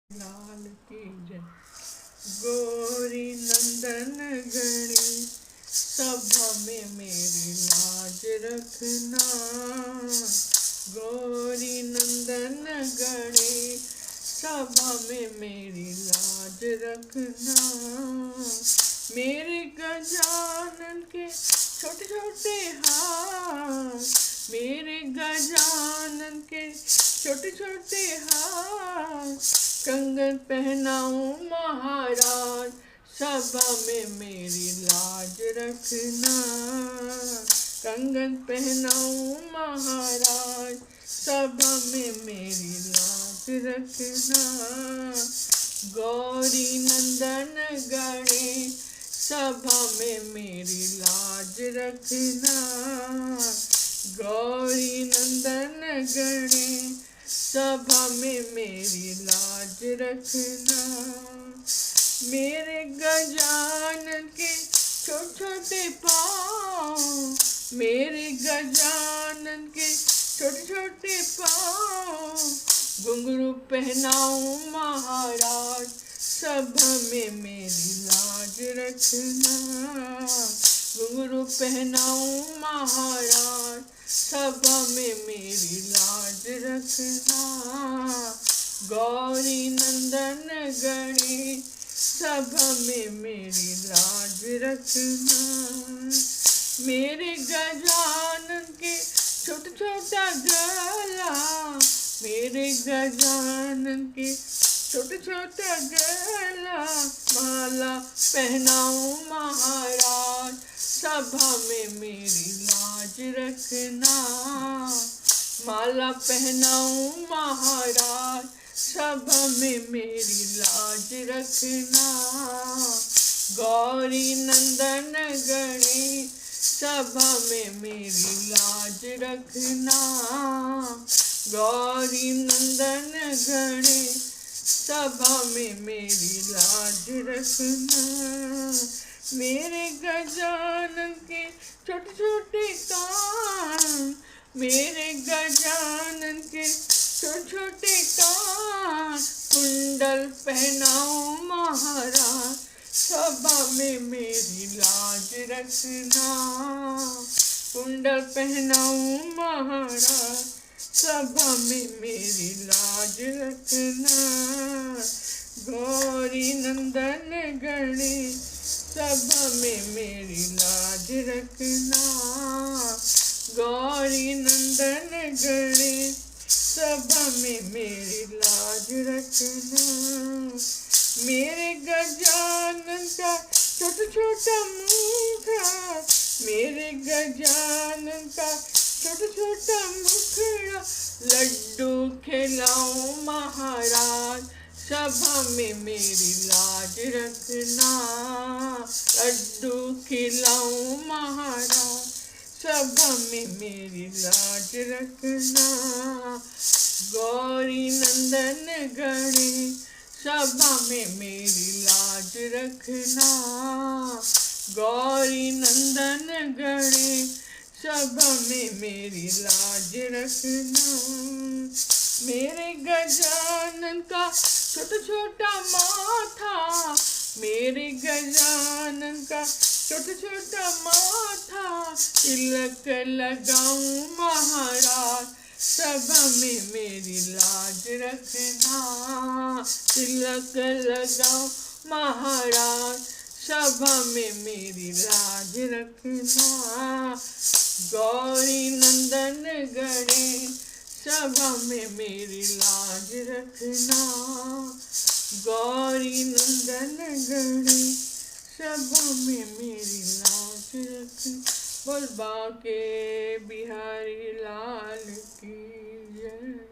लाल की जय। गोरी नंदन गणी सभा में मेरी लाज रखना। गोरी नंदन गणी सभा में मेरी लाज रखना। मेरे गजानन के छोटे छोटे हाथ, मेरे गजानन के छोटे छोटे हाथ, कंगन पहनाऊं महाराज सभा में मेरी लाज रखना। कंगन पहनाऊं महाराज सभा में मेरी लाज रखना। गौरी नंदन गणेश सभा में मेरी लाज रखना। गौरी नंदन गणेश सभा में मेरी लाज रखना। मेरे गजानन के छोटे छोटे पाँव, मेरे गजानन के छोटे छोटे पाँव, घुंघरू पहनाऊं महाराज सभा में मेरी लाज रखना। घुंघरू पहनाऊं महाराज सभा में मेरी लाज रखना। गौरी नंदन गणेश सभा में मेरी लाज रखना। मेरे गजानन के छोटा छोटा गला, मेरे गजानन के छोटा छोटा गला, माला पहनाऊं महाराज सभा में मेरी लाज रखना। माला पहनाऊं महाराज सभा में मेरी लाज रखना। गौरी नंदन गणेश सभा में मेरी लाज रखना। गौरी नंदन गणेश सभा में मेरी लाज रखना। मेरे गजानन के छोटे छोटे कान, मेरे गजानन के छोटे छोटे कान, कुंडल पहनाऊं महाराज सभा में मेरी लाज रखना। कुंडल पहनाऊं महाराज सभा में मेरी लाज रखना। गौरी नंदन गणेश सभा में मेरी लाज रखना। गौरी नंदन गणेश सभा में मेरी लाज रखना। मेरे गजानन का छोटा छोटा मुखड़ा, मेरे गजानन का छोटा छोटा मुखड़ा, लड्डू खिलाऊं महाराज सभा में मेरी लाज रखना। लड्डू खिलाऊं महाराज सभा में मेरी लाज रखना। गौरी नंदन गणेश सभा में मेरी लाज रखना। गौरी नंदन गणेश सभा में मेरी लाज रखना। मेरे गजानन का छोटा छोटा माथा, मेरे गजानन का छोटा छोटा माथा, तिलक लगाऊं महाराज सभा में मेरी लाज रखना। तिलक लगाऊं महाराज सभा में मेरी लाज रखना। गौरी नंदन गणेश सभा में मेरी लाज रखना। गौरी नंदन गणेश सभा में मेरी लाज रखना। बोल बाके बिहारी लाल की जय।